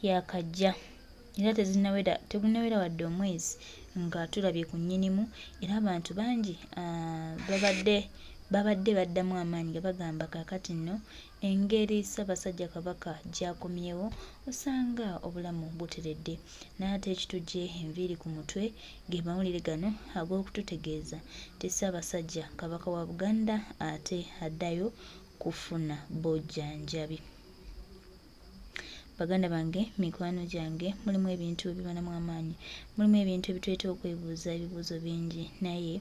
yakajja era tegunnawera wadde omwezi nga tulabye ku nnyinimu era abantu bangi babadde baddamu amaanyi nga bagamba kaakati nno engeri Ssaabasajja Kabaka gy'akomyewo osanga obulamu buteredde n'ate ekitujje enviiri ku mutwe ge mawulire gano ag'okututegeeza nti Ssaabasajja Kabaka wa Buganda ate addayo kufuna bujjanjabi. Baganda bange, mikwano gyange, mulimu ebintu ebibalamu amaanyi, mulimu ebintu ebituleeta okwebuuza ebibuuzo bingi, naye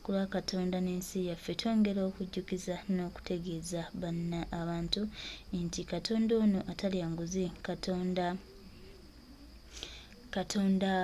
ku lwa Katonda n'ensi yaffe twongera okujjukiza n'okutegeeza abantu nti Katonda ono atalya nguzi, Katonda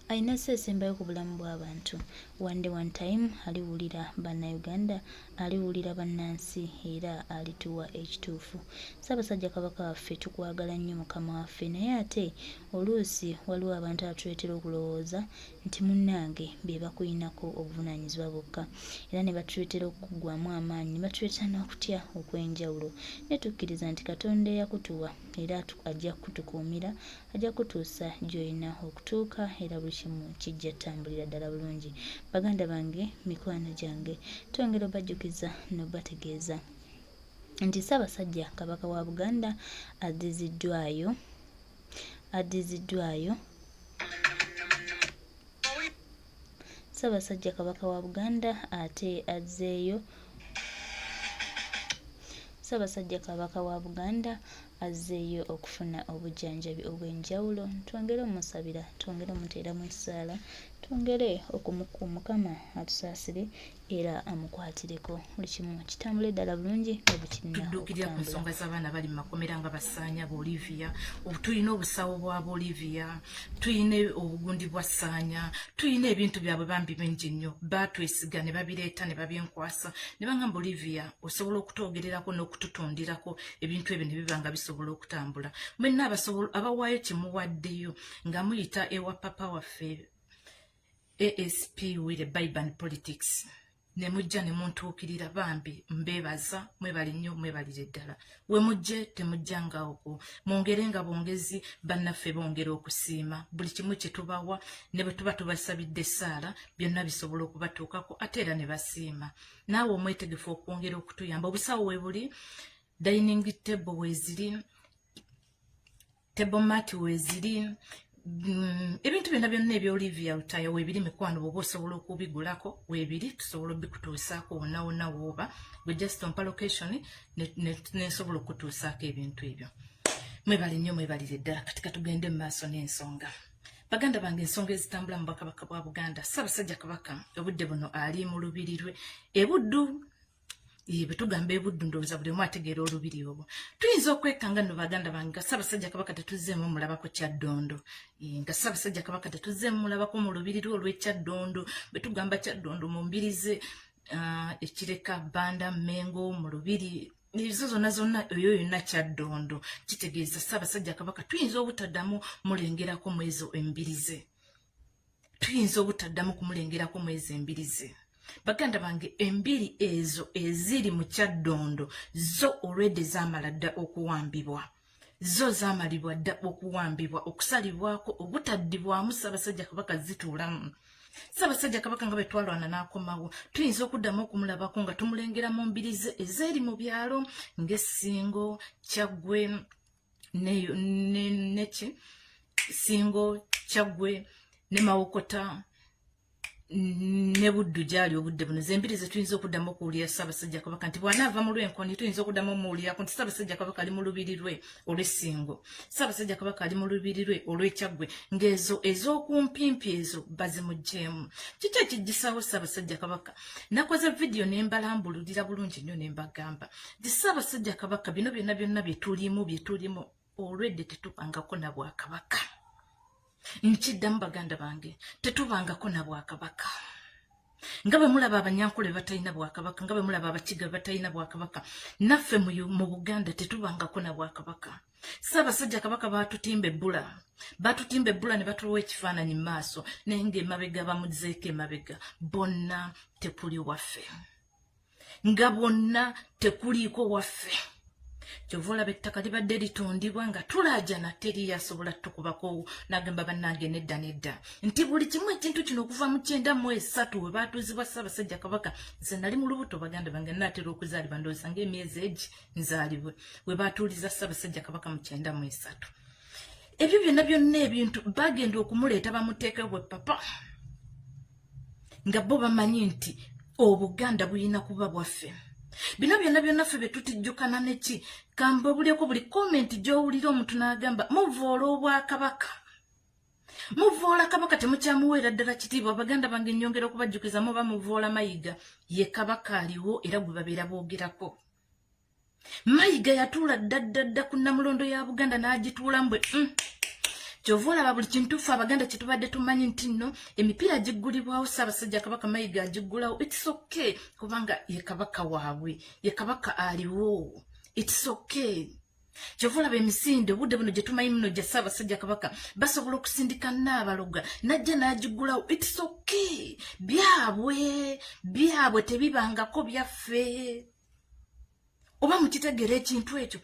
alina sseesembayo ku bulamu bw'abantu. One time aliwulira bannayuganda, aliwulira bannansi era alituwa ekituufu. Ssaabasajja Kabaka waffe tukwagala nnyo Mukama waffe, naye ate oluusi waliwo abantu abatuleetera okulowooza nti munnange be bakuyinako obuvunaanyizibwa bwokka era ne batuleetera okuggwamu amaanyi, ne batuleetera n'okutya okw'enjawulo. Naye tukkiriza nti Katonda eyakutuwa era ajja kutukuumira, ajja kutuusa gy'olina okutuuka era buli kimu kijja ttambulira ddala bulungi. Baganda bange, mikwano gyange, twongera obajjukiza n'obategeeza nti Ssaabasajja Kabaka wa Buganda addiziddwayo Ssaabasajja Kabaka wa Buganda ate azzeeyo Ssaabasajja Kabaka wa Buganda azzeeyo okufuna obujjanjabi obw'enjawulo. Twongere omusabira, twongere omuteeramu essaala, twongere Mukama atusaasire era amukwatireko buli kimu kitambule ddala bulungi nga bwe kirina tudduukirira ku nsonga z'abaana bali mu makomera nga Basaanya Olivia. Tulina obusawo bwa Olivia, tulina obugundi bwa Saanya, tulina ebintu byabwe bambi bingi nnyo, baatwesiga ne babireeta ne babyenkwasa ne bagamba Olivia osobola okutwogererako n'okututundirako ebintu ebyo ne biba nga bisobola okutambula. Mwenna abawaayo kyemuwaddeyo nga muyita ewa papa waffe ASP Wile Bible and Politics ne mujja ne muntuukirira bambi mbeebaza, mwebali nnyo, mwebalire ddala. We mujje temujjanga okwo, mwongere nga bongezi bannaffe bongera okusiima buli kimu kye tubawa ne bwe tuba tubasabidde essaala byonna bisobola okubatuukako ate era ne basiima. Naawe omwetegefu okwongera okutuyamba. Obusawo we buli, dining table weeziri, table mat weeziri, ebintu byonna byonna ebya Olivia Lutaya weebiri mikwano bw'oba osobola okubigulako weebiri tusobola obikutuusaako wonna wonna w'oba. Gwe just ompa location nesobola okutuusaako ebintu ebyo. Mwebale nnyo, mwebalire ddala. Kati katugende mu maaso n'ensonga. Baganda bange, ensonga ezitambula mu Bwakabaka bwa Buganda. Ssaabasajja Kabaka obudde buno ali mu lubiri lwe Ebuddu. Bwe tugamba Ebuddu ndowooza buli omu ategeera olubiri olwo. Tuyinza okwekanga nno Baganda bange nga Ssaabasajja Kabaka tetuzzeemu mulabako Kyaddondo. Nga Ssaabasajja Kabaka tetuzzeemu mulabako mu lubiri lwe olw'Ekyaddondo. Bwe tugamba Kyaddondo mumbirize Ekireka, Banda, Mengo mu lubiri ezo zonna oyo yonna Kyaddondo. Kitegeeza Ssaabasajja Kabaka tuyinza obutaddamu mulengerako mu ezo embirize. Tuyinza obutaddamu kumulengerako mu ezo embirize. Baganda bange, embiri ezo eziri mu Kyaddondo zo already zaamala dda okuwambibwa. Zo zaamalibwa dda okuwambibwa, okusalibwako, obutaddibwamu Ssaabasajja Kabaka zituulamu. Ssaabasajja Kabaka nga bwe twalwana n'akomawo, tuyinza okuddamu okumulabako nga tumulengera mu mbirize ezeri mu byalo ng'Essingo, Kyaggwe, Singo, Kyaggwe ne Mawokota ne Buddu gyali obudde buno. Zembirize tuyinza okuddamu okuwulira Ssaabasajja Kabaka nti bw'anaava mu lw'enkoni tuyinza okuddamu omuwulirako nti Ssaabasajja Kabaka ali mu lubiri lwe olw'Essingo, Ssaabasajja Kabaka ali mu lubiri lwe olw'Ekyaggwe, ng'ezo ez'okumpimpi ezo bazimuggyeemu. Kiki ekijjisaawo Ssaabasajja Kabaka? Nakoze vidiyo ne mbalambululira bulungi nnyo ne mbagamba nti Ssaabasajja Kabaka bino byonna byonna bye tulimu already tetubangako na Bwakabaka. Nkiddamu Baganda bange, tetubangako na Bwakabaka. Nga bwe mulaba Abanyankole batalina Bwakabaka, nga bwe mulaba Abakiga batalina Bwakabaka, naffe mu Buganda tetubangako na Bwakabaka. Ssaabasajja Kabaka baatutimba ebbula ne batulowa ekifaananyi mu maaso naye ng'emabega bamuzzeeko emabega. Bonna tekuli waffe, nga bonna tekuliiko waffe. Kyovola bettaka libadde litundibwa nga tulaja na teri yasobola tukubako nagamba bannange nedda nti buli kimu ekintu kino okuva mu 93 we baatuuzibwa Ssaabasajja Kabaka nze nali mu lubuto baganda bange naatera okuzaalibwa ndowooza ng'emyezi egi nzaalibwe we baatuuliza Ssaabasajja Kabaka mu 93 ebyo byonna ebintu bagenda okumuleeta bamuteeka bwe papa nga bo bamanyi nti Obuganda buyina kuba bwaffe. Bino byonna ffe betutijjukana neki kamba bulyeko buli comment gy'owulira omuntu n'agamba muvoola Obwakabaka. Muvoola Kabaka temukyamuweera ddala kitiibwa. Baganda bange nnyongera okubajjukiza muba muvoola Mayiga ye Kabaka aliwo era gwe babeera boogerako. Mayiga yatuula dda ku Namulondo ya Buganda n'agituula mbwe Kyovoola buli kintu ffe Abaganda kye tubadde tumanyi nti nno emipiira giggulibwawo Ssaabasajja Kabaka Mayiga agiggulawo. It's okay kubanga ye Kabaka waabwe ye Kabaka aliwo. It's okay. Kyovoola bemisinde obudde buno gye tumanyi muno gya Ssaabasajja Kabaka basobola okusindika Naabaloga najja n'agiggulawo. It's okay. byabwe tebibangako byaffe. Oba mukitegeera ekintu ekyo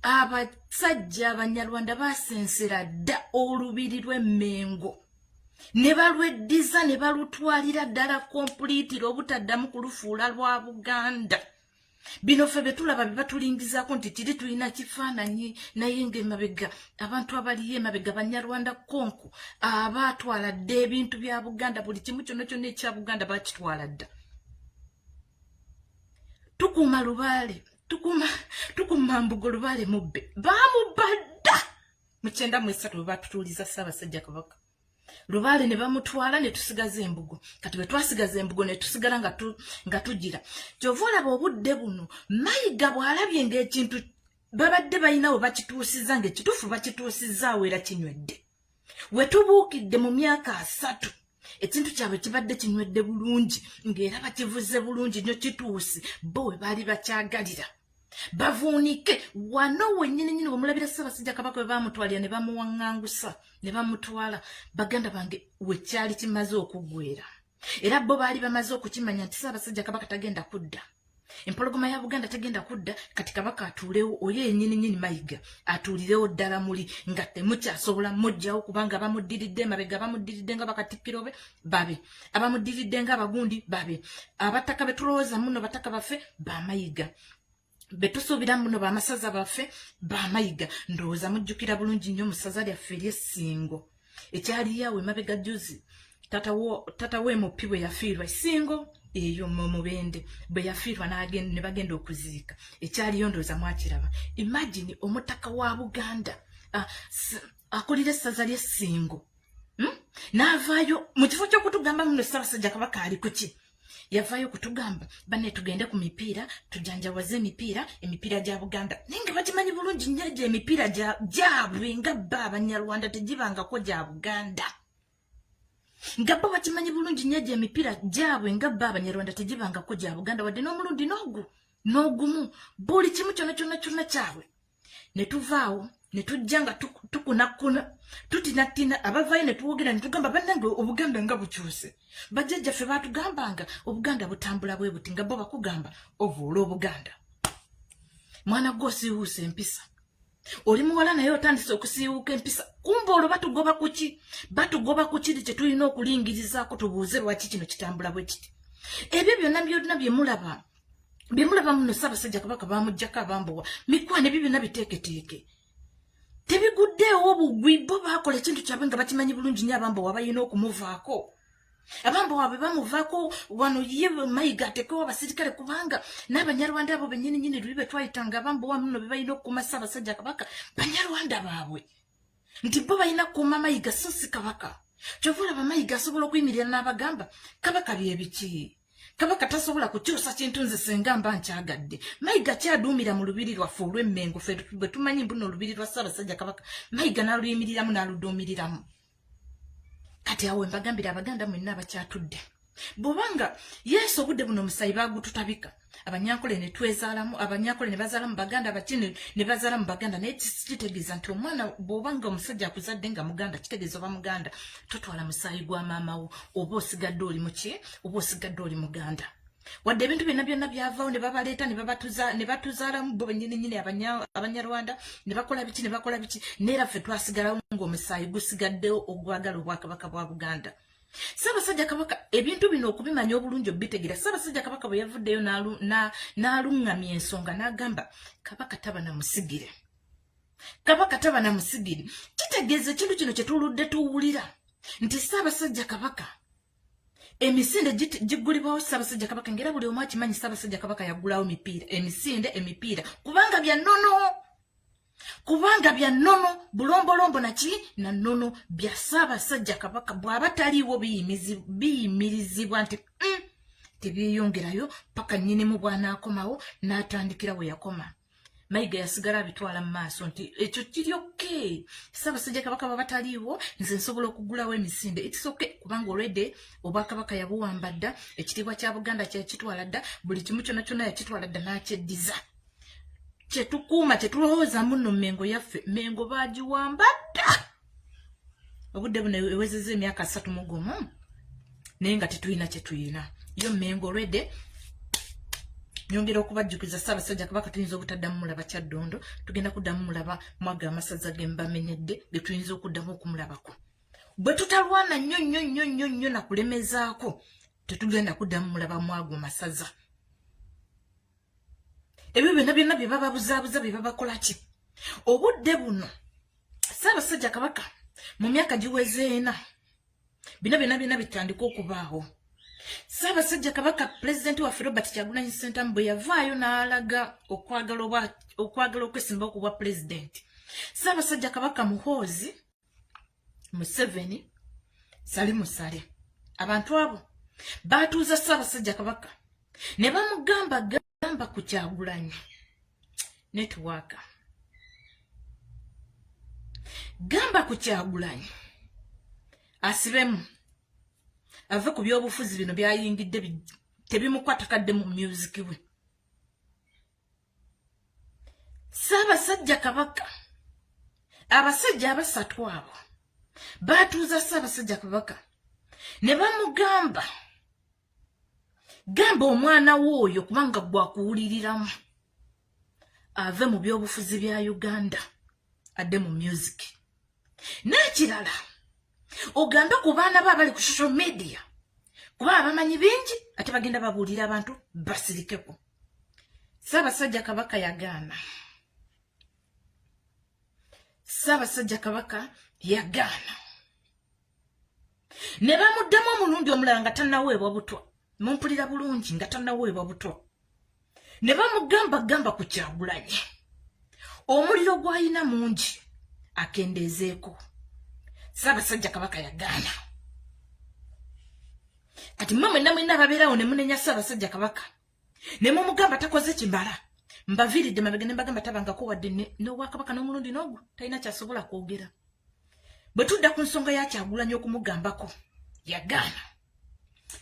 abasajja Abanyarwanda basensera dda olubiri lw'Emmengo ne balweddiza ne balutwalira ddala kompulitira obutaddamu kulufuula lwa Buganda. Bino ffe betulaba bebatulingizaako nti kiri tulina kifaananyi naye ng'emabega abantu abaliyo emabega Banyarwanda konku abaatwala dda ebintu bya Buganda buli kimu kyonna ekya Buganda bakitwala dda. Tukuuma Lubaale tukuma Mbugo Lubaale mubbe bamubadda mu 93 we batutuuliza Ssaabasajja Kabaka. Lubaale ne bamutwala ne tusigaza Embugo. Kati bwe twasigaza Embugo ne tusigala nga tugira. Kyova olaba obudde buno Mayiga bw'alabye ng'ekintu babadde balinawo bakituusiza ng'ekituufu bakituusizaawo era kinywedde. We tubuukidde mu myaka 3 ekintu kyabwe kibadde kinywedde bulungi ng'era bakivuze bulungi nnyo kituusi bo we baali bakyagalira. Bavuunike wano wennyini omulabira Ssaabasajja Kabaka we bamutwalira ne bamuwaŋŋangusa ne bamutwala. Baganda bange we kyali kimaze okuggwera era bo baali bamaze okukimanya nti Ssaabasajja Kabaka tagenda kudda. Empologoma ya Buganda tagenda kudda. Kati Kabaka atuulewo oyo yennyini Mayiga atuulirewo ddala muli nga temukyasobola mujjawo kubanga bamuddiridde emabega bamuddiridde nga bakatikkiro be babe abamuddiridde nga abagundi babe abataka betulowooza muno bataka baffe ba Mayiga betusuubira muno bamasaza baffe ba Mayiga. Ndowooza mujjukira bulungi nnyo mu ssaza lyaffe ery'Essingo ekyaliyawo emabega juzi tata we Mupi bwe yafiirwa Essingo eyo mu Mubende bwe yafiirwa ne bagenda okuziika ekyaliyo ndowooza mwakiraba. Imagine omutaka wa Buganda akulira essaza ly'Essingo n'avaayo mu kifo ky'okutugamba muno Ssaabasajja Kabaka ali ku ki yavaayo kutugamba banne tugende ku mipiira tujanjawaze emipiira gya Buganda naye nga bakimanyi bulungi nnyo gye emipiira gyabwe nga bba Abanyarwanda tegibangako gya Buganda. Nga bo bakimanyi bulungi nnyo gye emipiira gyabwe nga bba Abanyarwanda tegibangako gya Buganda wadde n'omulundi n'ogumu buli kimu kyonna kyabwe. Ne tuvaawo ne tujja nga tukunakuna tutinatina abavaayo ne tuwogera ne tugamba bannange Obuganda nga bukyuse. Bajjajjaffe baatugambanga Obuganda butambula bwe buti nga bo bakugamba ovuula Obuganda. Mwana gwo osiiwuusa empisa. Oli muwala naye otandise okusiiwuuka empisa. Kumba olwo batugoba ku ki? Batugoba ku kiri kye tulina okulingirizaako tubuuze lwaki kino kitambula bwe kiti. Ebyo byonna bye mulaba muno Ssaabasajja Kabaka bamuggyako abambowa mikwane ebyo byonna biteeketeeke. Tebiguddeewo bugwi bo baakola ekintu kyabwe nga bakimanyi bulungi nnyo abambowa balina okumuvaako. Abambowa bwe bamuvaako wano ye Mayiga ateekewo abasirikale kubanga n'Abanyarwanda abo bennyini luli be twayitanga abambowa muno be balina okukuuma Ssaabasajja Kabaka Banyarwanda baabwe nti bo balina kukuuma Mayiga so si Kabaka. Kyova olaba Mayiga asobola okuyimirira n'abagamba Kabaka bye biki? Kabaka tasobola kukyusa kintu nze senga mba nkyagadde. Mayiga kyaduumira mu lubiri lwaffe olw'Emmengo ffe bwe tumanyi mbuno olubiri lwa Ssaabasajja Kabaka Mayiga n'aluyimiriramu n'aluduumiriramu. Kati awo mbagambira Abaganda mwenna abakyatudde bw'obanga Yesu obudde buno omusayi baagututabika Abanyankole ne twezaalamu Abanyankole ne bazaalamu Baganda abakini ne bazaalamu Baganda naye kitegeeza nti omwana bw'obanga omusajja akuzadde nga Muganda kitegeeza oba Muganda totwala musaayi gwa maama wo oba osigadde oli muki oba osigadde oli Muganda. wadde ebintu byonna byavaawo ne babaleeta ne batuzaalamu bo bennyini abanyarwanda ne bakola biki neera ffe twasigalawo ng'omusaayi gusigaddewo ogwagala obwakabaka bwa Buganda. Ssaabasajja Kabaka ebintu bino okubimanya obulungi obitegera. Ssaabasajja Kabaka bwe yavuddeyo n'aluŋŋamya ensonga n'agamba Kabaka taba na musigire. Kabaka taba na musigire. Kitegeeza ekintu kino kye tuludde tuwulira nti Ssaabasajja Kabaka emisinde gigulibwawo Ssaabasajja Kabaka ngera buli omu akimanyi Ssaabasajja Kabaka yagulawo emipiira kubanga bya nnono bulombolombo naki na nnono bya Ssaabasajja Kabaka bw'aba taliiwo biyimirizibwa nti tebiyongerayo paka nnyinimu bw'anaakomawo n'atandikira we yakoma. Mayiga yasigala abitwala mu maaso nti ekyo kiri okay. Ssaabasajja Kabaka baba taliiwo nze nsobola okugulawo emisinde. It's okay kubanga already Obwakabaka yabuwamba dda, ekitiibwa kya Buganda kyakitwala dda, buli kimu kyonna yakitwala dda n'akyeddiza. Kyetukuuma kyetulowooza muno Mengo yaffe, Mengo baagiwamba dda. Obudde buno ewezezza emyaka 31 naye nga tetulina kye tuyina. Yo Mengo already nyongera okubajjukiza Ssaabasajja Kabaka tuyinza obutaddamu mulaba Kyaddondo, tugenda kuddamu mulaba Mwaga amasaza ge mbamenyedde ge tuyinza okuddamu okumulabako. Bwe tutalwana nnyo na kulemezaako tetugenda kuddamu mulaba Mwaga amasaza. Ebyo byonna bye bababuzaabuza bye babakola ki? Obudde buno Ssaabasajja Kabaka mu myaka giweze 4 bino byonna bitandika okubaawo. Ssaabasajja Kabaka Pulezidenti waffe Robert Kyagulanyi Ssentamu bwe yavaayo n'alaga okwagala okwesimbawo ku bwa pulezidenti. Ssaabasajja Kabaka Muhoozi, Museveni, Sale abantu abo baatuuza Ssaabasajja Kabaka ne bamugamba ku Kyagulanyi netiwaaka gamba ku Kyagulanyi asibemu ave ku byobufuzi bino byayingidde tebimukwata mu music we. Ssaabasajja Kabaka abasajja abasatu abo baatuuza Ssaabasajja Kabaka ne bamugamba gamba omwana w'oyo kubanga gwakuwuliriramu ave mu byobufuzi bya Uganda adde mu music. N'ekirala ogamba ku baana bo abali ku social media kuba abamanyi bingi ate bagenda babuulira abantu basirikeko. Ssaabasajja Kabaka yagaana. Ssaabasajja Kabaka yagaana. Ne bamuddamu omulundi omulala nga tannaweebwa butwa. Mumpulira bulungi nga tannaweebwa butwa. Ne bamugamba ku Kyagulanyi omuliro gw'alina mungi akendeezeeko. Ssaabasajja Kabaka yagaana. Kati mmwe mwenna ababeerawo ne munenya Ssaabasajja Kabaka ne mumugamba takoze kimala mbaviiridde mabega ne mbagamba tabangako wadde n'Obwakabaka n'omulundi n'ogwo talina kyasobola kwogera. Bwe tudda ku nsonga ya Kyagulanyi okumugambako yagaana.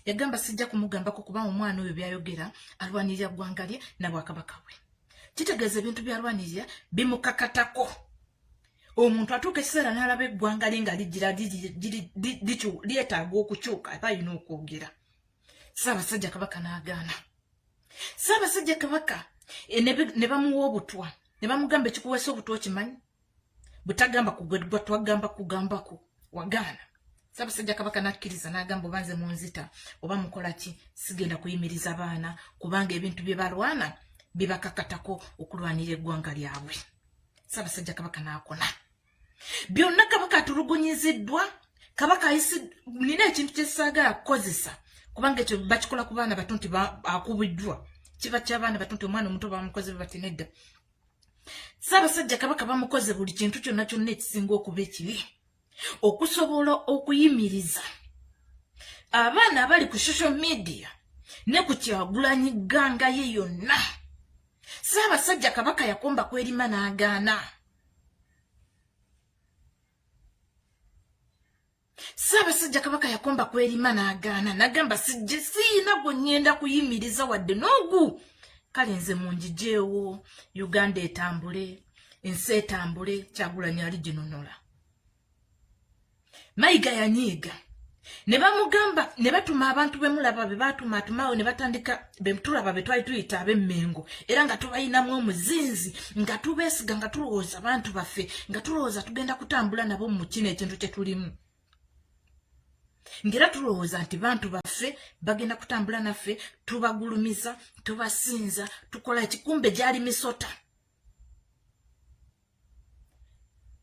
Yagamba sijja kumugambako kubanga omwana oyo byayogera alwanirira ggwanga lye na Bwakabaka bwe. Kitegeeza ebintu byalwanirira bimukakatako. Omuntu atuuka ekiseera n'alaba eggwanga lye nga lyetaaga okukyuka aba alina okwogera. Ssaabasajja Kabaka n'agaana. Ssaabasajja Kabaka ne bamuwa obutwa ne bamugamba ekikuweesa obutwa okimanyi butagamba kugwa twagamba kugambako wagaana. Ssaabasajja Kabaka n'akkiriza n'agamba oba nze munzita oba mukola ki sigenda kuyimiriza baana kubanga ebintu bye balwana bibakakatako okulwanira eggwanga lyabwe. Ssaabasajja Kabaka n'akona. Byonna Kabaka atulugunyiziddwa. Kabaka nina ekintu kye saagala kukozesa kubanga ekyo bakikola ku baana bato nti akubiddwa. Kiba ky'abaana bato nti omwana omuto bamukoze bati nedda. Ssaabasajja Kabaka bamukoze buli kintu kyonna ekisinga okuba ekibi okusobola okuyimiriza abaana abali ku social media ne ku Kyagulanyi gganga ye yonna. Ssaabasajja Kabaka yakomba kwerima n'agaana. Ssaabasajja Kabaka yakomba kwerima n'agaana n'agamba siina gwe ngenda kuyimiriza wadde n'ogu. Kale nze munjijeewo Uganda etambule, ensi etambule, Kyagulanyi aliginonola. Mayiga yanyiiga ne bamugamba ne batuma abantu bemulaba be batumaatumawo ne batandika bemtulaba be twali tuyita ab'emmengo era nga tubayinamu omuzinzi nga tubeesiga nga tulowooza abantu baffe nga tulowooza tugenda kutambula nabo mu kino ekintu kye tulimu ngera tulowooza nti bantu baffe bagenda kutambula naffe tubagulumiza tubasinza tukola ekikumbe gyali misota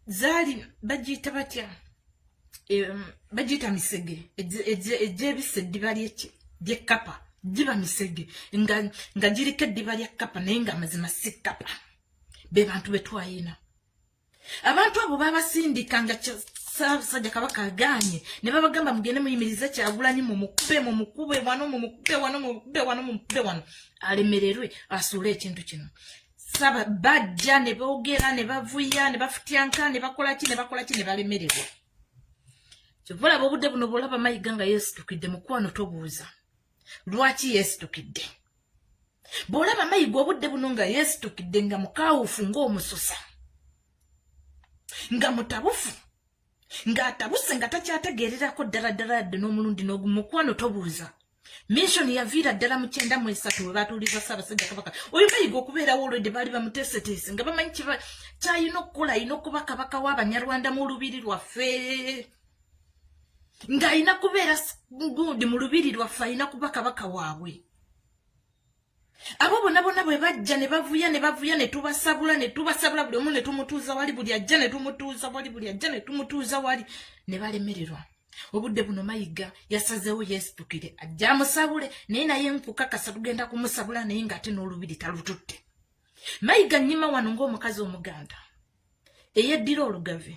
zaali bagiyita batya bagiyita misege egyebisa eddiba ly'ekkapa giba misege nga giriko eddiba lya kkapa naye nga mazima si kkapa be bantu be twayina abantu abo babasindika nga Ssaabasajja Kabaka agaanye ne babagamba mugende muyimirize Kyagulanyi mumukube wano alemererwe asuule ekintu kino saba bajja ne boogera ne bavuya ne bafutyanka ne bakola ki ne balemererwa kyovulaba obudde buno bwolaba Mayiga nga yeesitukidde mukwano tobuuza lwaki yeesitukidde bwolaba Mayiga obudde buno nga yeesitukidde nga mukaawufu ng'omususa nga mutabufu ng'atabuse nga takyategeererako ddala dde n'omulundi n'ogumukwano tobuuza mission yaviira ddala mu 93 we batuuliza Ssaabasajja Kabaka oyo Mayiga okubeerawo olwedde baali bamuteeseteese nga bamanyi kyayina okukola ayina okuba kabaka w'Abanyarwanda mu lubiri lwaffe ng'ayina kubeera gundi mu lubiri lwaffe ayina kuba kabaka waabwe abo bonna bwe bajja ne bavuya ne tubasabula buli omu ne tumutuuza wali buli ajja ne tumutuuza wali ne balemererwa obudde buno Mayiga yasazeewo yeesitukire ajja amusabule naye nkukakasa tugenda kumusabula naye ng'ate n'olubiri talututte Mayiga nnyima wano ng'omukazi omuganda eyeddira olugave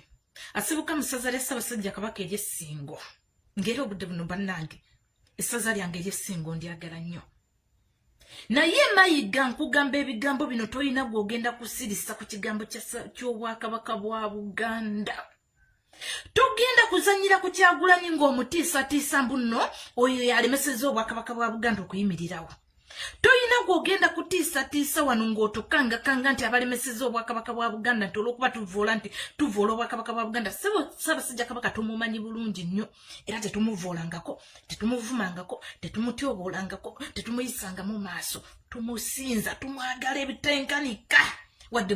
asibuka mu ssaza lya Ssaabasajja Kabaka ery'Essingo ng'era obudde buno bannange essaza lyange ery'Essingo ndyagala nnyo naye Mayiga nkugamba ebigambo bino toyina gw'ogenda kusirisa ku kigambo ky'obwakabaka bwa Buganda tugenda kuzanyira ku Kyagulanyi ng'omutiisatiisa mbuno oyo yalemeseza obwakabaka bwa Buganda okuyimirirawo toyina gw'ogenda kutiisatiisa wano ng'otokangakanga nti abalemeseza obwakabaka bwa Buganda nti olw'okuba tuvoola obwakabaka bwa Buganda Ssaabasajja Kabaka tumumanyi bulungi nnyo era tetumuvoolangako tetumuvumangako tetumutyoboolangako tetumuyisanga mu maaso tumusinza tumwagala ebitenkanika wadde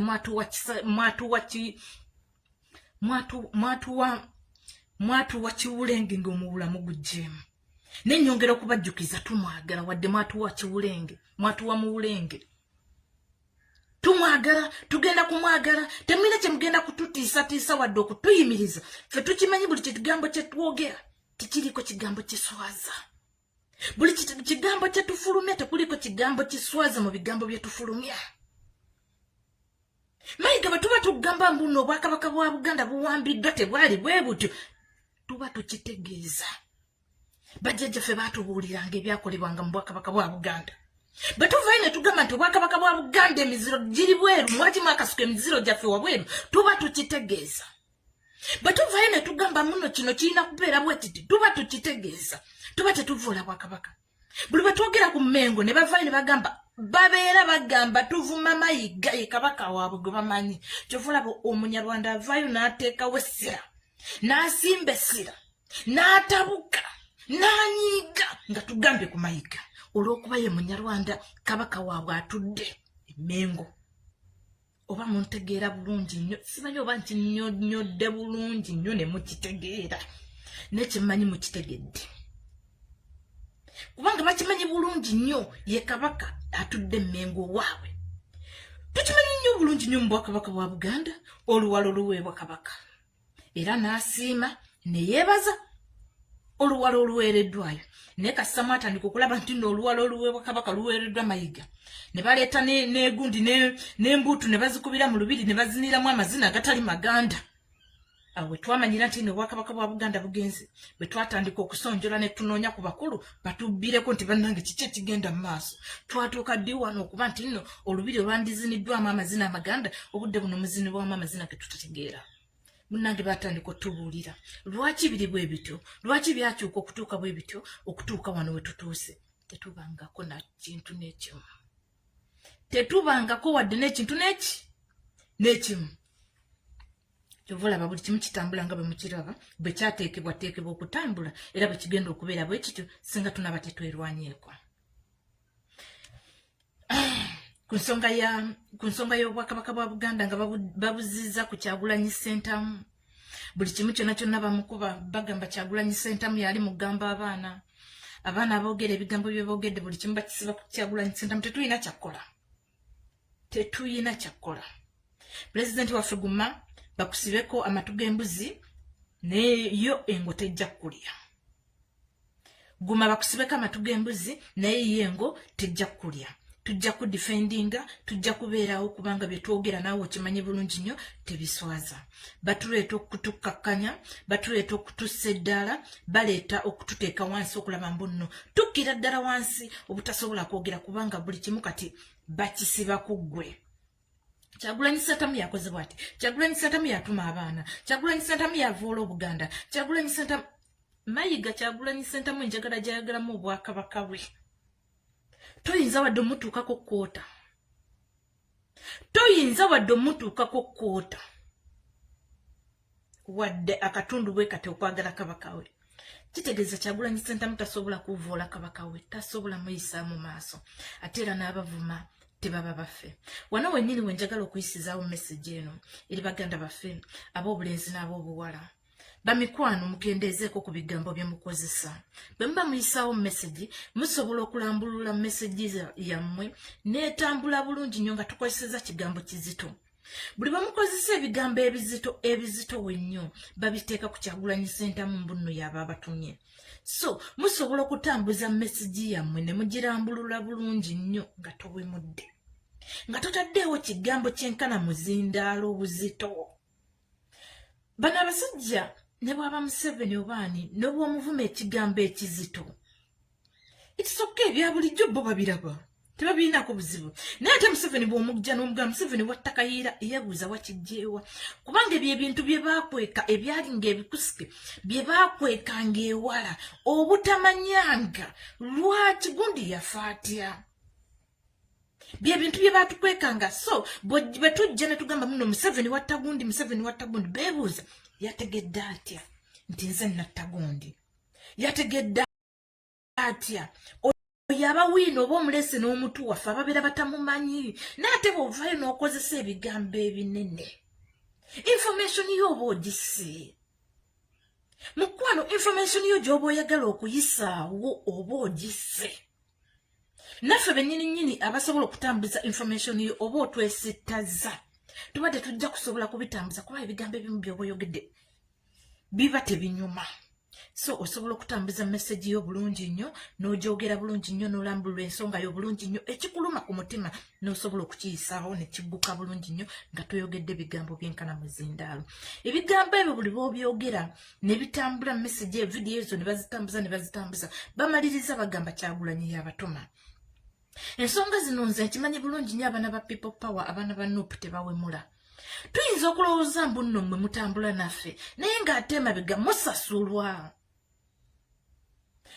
mwatuwa Kiwulenge ng'omubulamu gujjeemu nenyongera okubajjukiza tumwagala wadde mwatuwa Kiwulenge mwatuwa Muwulenge tumwagala tugenda kumwagala temwina kye mugenda kututiisatiisa wadde okutuyimiriza ffe tukimanyi buli kigambo kye twogera tekiriko kigambo kiswaza buli kigambo kye tufulumya tekuliko kigambo kiswaza mu bigambo bye tufulumya Mayiga bwe tuba tugamba mbuno obwakabaka bwa Buganda buwambiddwa tebwali bwe butyo tuba tukitegeeza bajjajjaffe baatubuuliranga ebyakolebwanga mu bwakabaka bwa Buganda bwe tuvaayo ne tugamba nti obwakabaka bwa Buganda emiziro giri bweru mwakimu akasuka emiziro gyaffe wabweru tuba tukitegeeza bwe tuvaayo ne tugamba muno kino kirina kubeera bwe kiti tuba tukitegeeza tuba tetuvuula bwakabaka buli bwe twogera ku Mmengo ne bavaayo ne bagamba babeera bagamba tuvuma Mayiga ye kabaka waabwe gwe bamanyi kyovulaba Omunyarwanda avaayo n'ateekawo essira n'asimba essira n'atabuka n'anyiiga nga tugambye ku Mayiga olw'okuba ye Munyarwanda kabaka waabwe atudde Mmengo oba muntegeera bulungi nnyo simanyi oba nkinyonnyodde bulungi nnyo ne mukitegeera nekimmanyi mukitegedde kubanga bakimanyi bulungi nnyo ye kabaka atudde Mmengo waabwe tukimanyi nnyo bulungi nnyo mu bwakabaka bwa Buganda oluwalo oluweebwa kabaka era n'asiima ne yeebaza oluwalo oluweereddwayo naye kasita mwatandika okulaba nti nno oluwalo oluweebwa kabaka luweereddwa Mayiga ne baleeta n'egundi n'embuutu ne bazikubira mu lubiri ne baziniramu amazina agatali maganda awo bwe twamanyira nti obwakabaka bwa Buganda bugenze bwe twatandika okusonjola ne tunoonya ku bakulu batubbireko nti bannange kiki ekigenda mu maaso twatuuka ddi wano okuba nti nno olubiri olwandiziniddwamu amazina amaganda obudde buno muzinibwamu amazina ge tutategeera munnange batandika otubuulira lwaki biri bwe bityo lwaki byakyuka okutuuka bwe bityo okutuuka wano we tutuuse tetubangako na kintu n'ekimu tetubangako wadde n'ekintu n'ekimu Kyovola buli kimu kitambula nga bwe mukiraba bwe kyateekebwa okutambula era bwe kigenda okubeera bwe kityo singa tunaba tetwerwanyeeko. Ku nsonga y'obwakabaka bwa Buganda nga babuzizza ku Kyagulanyi Ssentamu, buli kimu kyonna kyonna bamukuba bagamba Kyagulanyi Ssentamu yali mugamba abaana aboogera ebigambo bye boogedde buli kimu bakisiba ku Kyagulanyi Ssentamu. Tetulina kyakkola. Pulezidenti waffe Guma bakusibeko amatu g'embuzi neyo engo tejja kulya. Guma bakusibeko amatu g'embuzi naye yengo tejja kulya. Tujja ku defendinga, tujja kubeerawo kubanga bye twogera naawe okimanyi bulungi nnyo tebiswaza. Batuleeta okutukakkanya, batuleeta okutussa eddaala, baleeta okututeeka wansi okulaba mbunno tukkira ddala wansi obutasobola kwogera kubanga buli kimu kati bakisiba ku ggwe. Kyagulanyi Ssentamu yakoze bw'ati, Kyagulanyi Ssentamu yatuma abaana, Kyagulanyi Ssentamu yavoola Obuganda, Kyagulanyi Ssentamu mayiga Kyagulanyi Ssentamu enjagala gyayagalamu obwakabaka bwe. Toyinza wadde omutuukako kkoota. Wadde akatundu bwe kati okwagala kabaka we. Kitegeeza Kyagulanyi Ssentamu tasobola kuvoola kabaka we, tasobola muyisa mu maaso. Ate era n'abavuma tebaba baffe. Wano wennyini we njagala okuyisizaawo message eno eri baganda baffe ab'obulenzi n'ab'obuwala. Bamikwano mukendeezeeko ku bigambo bye mukozesa. Bwe muba muyisaawo message musobola okulambulula message yammwe n'etambula bulungi nnyo nga tukozeseza kigambo kizito. Buli bamukozesa ebigambo ebizito wennyo babiteeka ku Kyagulanyi Ssentamu mbunno yaba abatumye. So musobola okutambuza message yammwe ne mugirambulula bulungi nnyo nga towemudde, nga totaddeewo kigambo kyenkana muzindaalo obuzito. Bano abasajja ne bwaba Museveni obaani n'obw'omuvuma ekigambo ekizito, ekisoka ebya bulijjo bo babiraba tebabirinako buzibu. Naye ate Museveni bw'omugja n'omugamba Museveni watta Kayiira eyabuuza wakijjeewa, kubanga ebyo ebintu bye baakweka ebyali ng'ebikusike bye baakwekanga ewala obutamanyanga lwaki gundi yafa atya. Bye bintu bye baatukwekanga. So bwe tujja ne tugamba muno Museveni watta gundi, Museveni watta gundi, beebuuza yategedde atya nti nze natta gundi? Yategedde atya yaba wiino oba omulese n'omutu waffe ababeera batamumanyi? N'ate bw'ovaayo n'okozesa ebigambo ebinene, information yo oba ogisse. Mukwano, information yo gy'oba oyagala okuyisaawo oba ogisse. Naffe bennyini abasobola okutambuza information yo oba otwesittaza tubadde tujja kusobola kubitambuza kuba ebigambo ebimu by'oba oyogedde biba tebinyuma. So osobola okutambuza message yo bulungi nnyo n'ogyogera bulungi nnyo n'olambulula ensonga yo bulungi nnyo ekikuluma ku mutima n'osobola okukiyisaawo ne kigguka bulungi nnyo nga toyogedde bigambo byenkana muzindaalo. Ebigambo ebyo buli bw'obyogera ne bitambula message video ezo ne bazitambuza bamaliriza bagamba Kyagulanyi yabatuma. Ensonga zino nze nkimanyi bulungi nnyo abaana ba People Power, abaana ba Nuupu tebawemula. Tuyinza okulowooza mbu nno mmwe mutambula naffe naye ng'ate emabega musasulwa.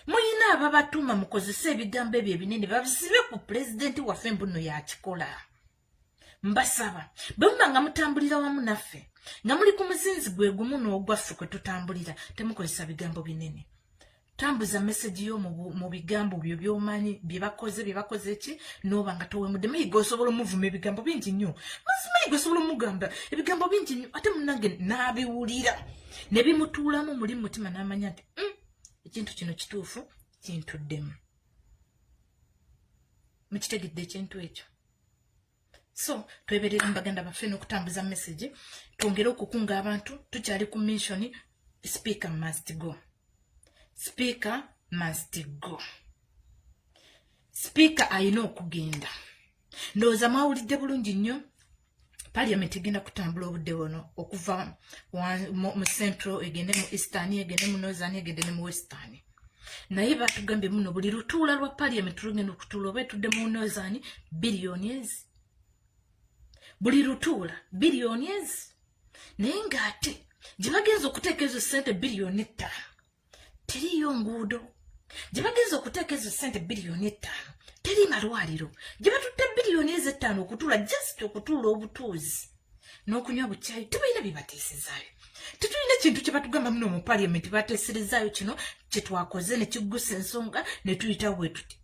Muyina ababatuma mukozese ebigambo ebyo ebinene babisibe ku pulezidenti waffe mbu nno yakikola. Mbasaba bwe muba nga mutambulira wamu naffe nga muli ku muzinzi gwe gumu n'ogwaffe kwe tutambulira temukozesa bigambo binene. Tambuza message yo mu bigambo byo by'omanyi bye bakoze ki n'oba nga towemudde. Mayiga osobola omuvuma ebigambo bingi nnyo, mayiga osobola omugamba ebigambo bingi nnyo ate munnange n'abiwulira ne bimutuulamu muli mu mutima n'amanya nti ekintu kino kituufu kintuddemu. Mukitegedde ekintu ekyo. So tweberere mu baganda baffe n'okutambuza message, twongere okukunga abantu. Tukyali ku mission speaker must go. Speaker must go. Speaker ayina okugenda. Ndowooza mwawulidde bulungi nnyo Parliament egenda kutambula obudde buno okuva mu Central egende mu Eastern egende mu Northern egende ne mu Western. Naye batugambye muno buli lutuula lwa Parliament lugenda okutuula oba etudde mu Northern billions. Buli lutuula billions. Naye ng'ate gye bagenza okuteeka ezo ssente biliyoni 5 teriyo nguudo. Gye bagenza okuteeka ezo ssente biliyoni 5 teri malwaliro. Gye batutte biliyoni 5 okutuula just okutuula obutuuzi n'okunywa bukyali tebalina bibateesezaayo. Tetulina kintu kye batugamba muno mu parliament bateeserezaayo kino kye twakoze ne kiggusa ensonga ne tuyita bwe tuti.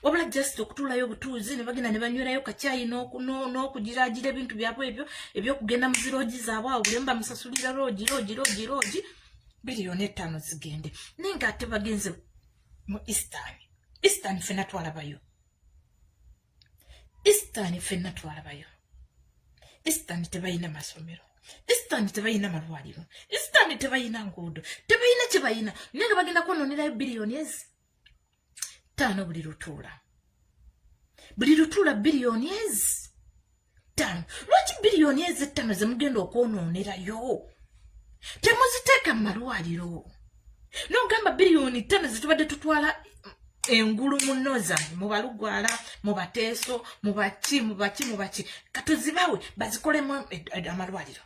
Wabula just okutuulayo obutuuzi ne bagenda ne banywerayo kacyayi n'okugiraagira ebintu byabwe ebyo ebyokugenda mu ziroogi zaabwe awo buli bamusasulira roogi biliyoni 5 zigende. Naye ng'ate bagenze mu Eastern ffenna twalabayo. Eastern tebayina masomero. Eastern tebayina malwaliro. Eastern tebayina nguudo. Tebayina kye bayina. Naye nga bagenda kwonoonerayo biliyoni 5 buli lutuula. Biliyoni 5. Lwaki biliyoni 5 ze mugenda okwonoonerayo? Temuziteeka mu malwaliro. N'ogamba biliyoni 5 zetubadde tutwala engulu mu Nozani, mu Balugwala, mu Bateeso, mu baki. Katuzibawe bazikolemu amalwaliro.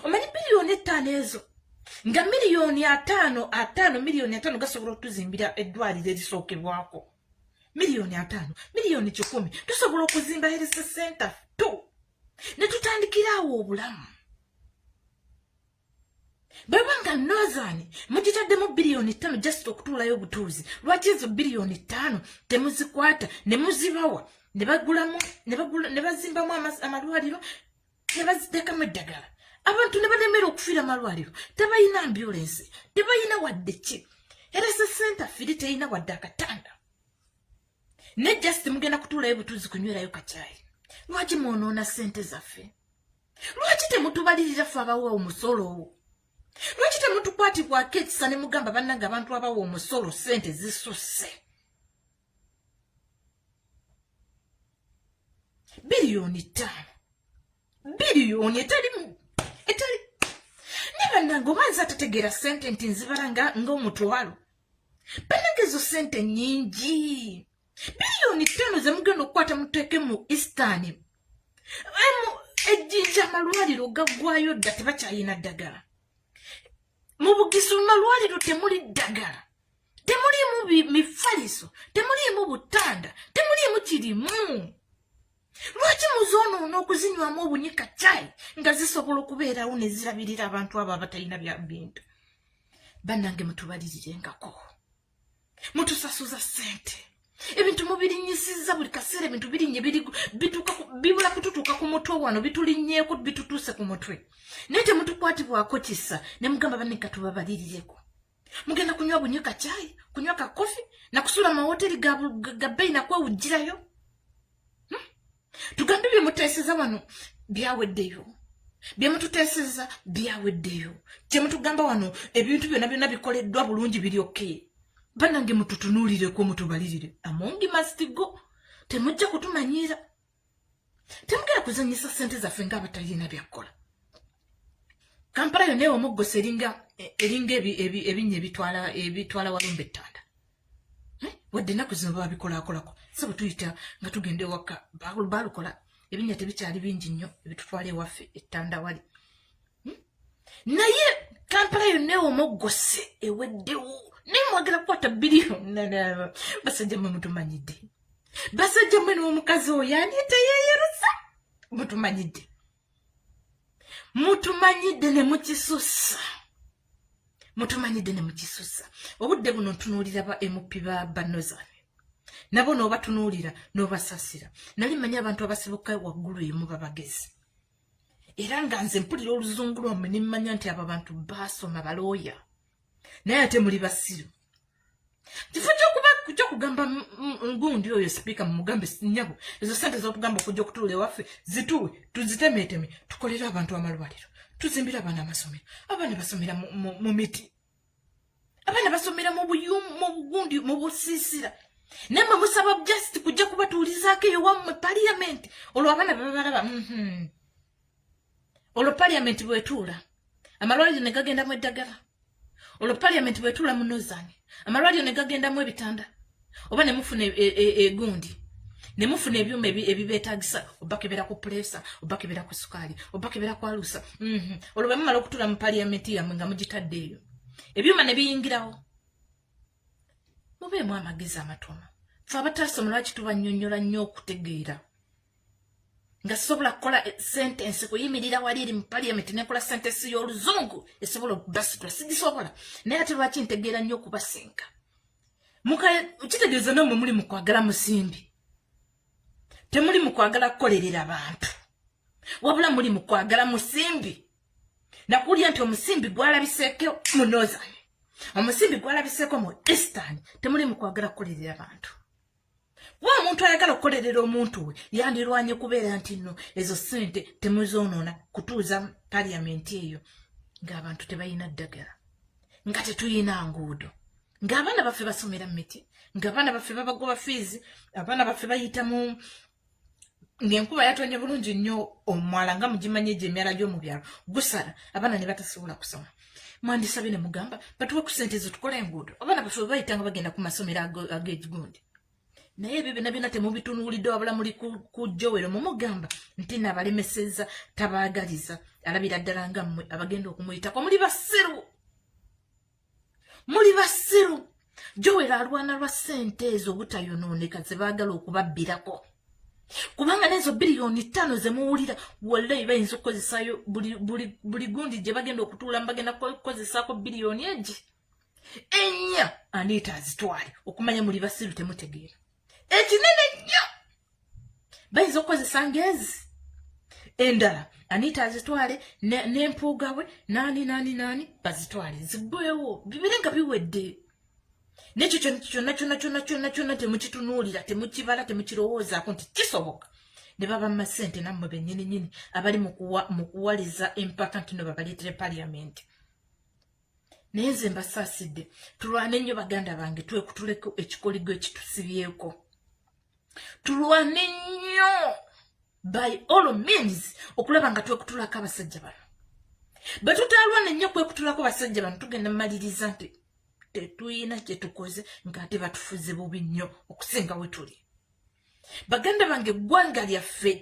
Omanyi biliyoni 5 ezo nga miliyoni 5 gasobola okutuzimbira eddwaliro erisookebwako. Miliyoni 5, miliyoni 10 tusobola okuzimba health center tu ne tutandikirawo obulamu. Bwebanga Nozani mugitaddemu biliyoni 5 just okutuulayo obutuuzi. Lwaki ezo biliyoni 5 temuzikwata ne muzibawa ne bazimbamu amalwaliro ne baziteekamu eddagala? Abantu ne balemera okufiira amalwaliro. Tebayina ambulance, tebayina wadde ki. Health center firi teyina wadde akatanda. Ne just mugenda kutuulayo obutuuzi kunywerayo kacyayi. Lwaki mwonoona ssente zaffe? Lwaki temutubalirira ffe abawa omusolo? Lwaki temutukwatibwako ekisa ne mugamba bannanga abantu abawa omusolo ssente zisusse? Biliyoni 5. Biliyoni etali ne bannanga obanza atategeera ssente nti nzibala ng'omutwalo. Bannanga ezo ssente nnyingi. Biliyoni 5 ze mugenda okukwata muteeke mu Eastern. Ejjinja amalwaliro gaggwayo dda tebakyayina ddagala. Mu Bugisu malwaliro temuli ddagala. Temuliimu mifaliso. Temuliimu butanda. Temuliimu kirimu. Lwaki muzoonoona okuzinywamu obunyika caayi nga zisobola okubeerawo ne zirabirira abantu abo abatalina bya bintu? Bannange mutubaliriringako. Mutusasuza ssente. Ebintu mubirinyisizza buli kaseera ebintu birinnye bibula kututuuka ku mutwe wano bitulinnyeeko bitutuuse ku mutwe. Naye temutukwatibwako kisa ne mugamba banne katubabalirireko. Mugenda kunywa bunyika caayi, kunywa ka kofi na kusula mahoteri ga bbeeyi nakwewujjirayo. Tugambe bye muteeseza wano byaweddeyo. Bye mututeeseza byaweddeyo. Kye mutugamba wano ebintu byonna bikoleddwa bulungi biri okay. Bannange mututunuulireko mutubalirire. Amongi must go. Temujja kutumanyiira. Temugenda kuzanyisa ssente zaffe ng'abatalina byakola. Kampala yonna ewomuggose eringa ebinnya ebitwala Walumbe Ttanda. Wadde ennaku zino babikolakolako. Sebo tuyita nga tugenda ewaka balukola ebinnya tebikyali bingi nnyo ebitutwala ewaffe Ettanda wali. Naye Kampala yonna ewomuggose eweddewo. Naye mwagala kukwata biliyoni. Basajja mmwe mutumanyidde. Basajja mmwe n'omukazi oyo ani teyeeyerusa. Mutumanyidde. Mutumanyidde ne mukisussa. Obudde buno ntunuulira ba MP ba Nozani. Nabo n'obatunuulira n'obasasira. Nali mmanyi abantu abasibuka waggulu emu babagezi. Era nga nze mpulira oluzungu lwammwe ne mmanya nti abo abantu baasoma balooya. Naye ate muli basiru. Kifo ky'okuba kugamba ngundi oyo sipiika mu mugambe Nyabo, ezo ssente z'okugamba okujja okutuula ewaffe zituwe tuzitemeeteme tukolere abantu amalwaliro. Tuzimbira abaana amasomero. Abaana basomera mu miti. Abaana basomera mu buyumu, mu bugundi, mu busiisira. Nammwe musaba just kujja kubatuulizaako ewammwe parliament. Olwo abaana babalaba. Olwo parliament bwetuula. Amalwaliro ne gagendamu eddagala. Olwo parliament bwetuula mu Nozani. Amalwaliro ne gagendamu ebitanda. Oba ne mufuna egundi. Ne mufuna ebyuma ebibeetaagisa. Oba kebera ku pressure, oba kebera ku sukaali, oba kebera ku alusa. Olwo bwe mumala okutuula mu parliament yammwe nga mugitadde eyo. Ebyuma ne biyingirawo. Mubeemu amagezi amatono. Ffe abataasoma lwaki tubannyonnyola nnyo okutegeera nga sobola kukola sentence kuyimirira wali eri mu parliament nekola sentence y'oluzungu esobola okubasitula sigisobola naye ate lwaki ntegeera nnyo okubasinga kitegeeza nomwe muli mu kwagala musimbi temuli mu kwagala kukolerera abantu wabula muli mu kwagala musimbi nakulya nti omusimbi gwalabiseeko mu northern omusimbi gwalabiseeko mu eastern temuli mu kwagala kukolerera abantu wa omuntu ayagala okukolerera omuntu we yandirwanye kubeera nti nno ezo sente temuzoonona kutuuza parliament eyo ng'abantu tebalina ddagala nga tetuyina nguudo ng'abaana baffe basomera miti ng'abaana baffe babagoba fiizi abaana baffe bayita mu ng'enkuba yatonye bulungi nnyo omwala nga mugimanye egy'emyala gy'omu byalo gusala abaana ne batasobola kusoma mwandisabye ne mugamba batuwe ku sente ezo tukole enguudo abaana baffe bayita nga bagenda ku masomero ag'egigundi naye ebyo byonna temubitunuulidde wabula muli ku jowero mumugamba nti nabalemeseza tabaagaliza alabira ddala nga mmwe abagenda okumuyitako muli basiru jowero alwana lwa sente ezo obutayonooneka ze baagala okubabbirako kubanga n'ezo biliyoni 5 ze muwulira wallahi bayinza okukozesaayo buli gundi gye bagenda okutuulamu bagenda kukozesaako biliyoni egi 4 Anita azitwale okumanya muli basiru temutegeera ekinene nnyo bayinza okukozesa ngezi endala Anita azitwale n'empuuga we naani bazitwale ziggwewo bibire nga biwedde nekyo kyonna temukitunuulira temukibala temukirowoozaako nti kisoboka ne baba mu masente nammwe bennyininyini abali mu kuwaliza empaka nti no babaleetere parliament naye nze mbasaasidde tulwane nnyo baganda bange twekutuleko ekikoligo ekitusibyeko tulwane nnyo by all means okulaba nga twekutulako abasajja bano bwe tutalwane nnyo kwekutulako basajja bano tugenda mmaliriza nti tetuyina kye tukoze ng'ate batufuze bubi nnyo okusinga we tuli baganda bange eggwanga lyaffe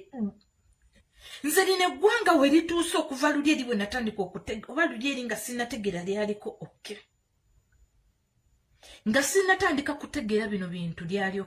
nze lino eggwanga we lituuse okuva luli eri bwe natandika oba luli eri nga sinnategeera lyaliko okke nga sinnatandika kutegeera bino bintu lyali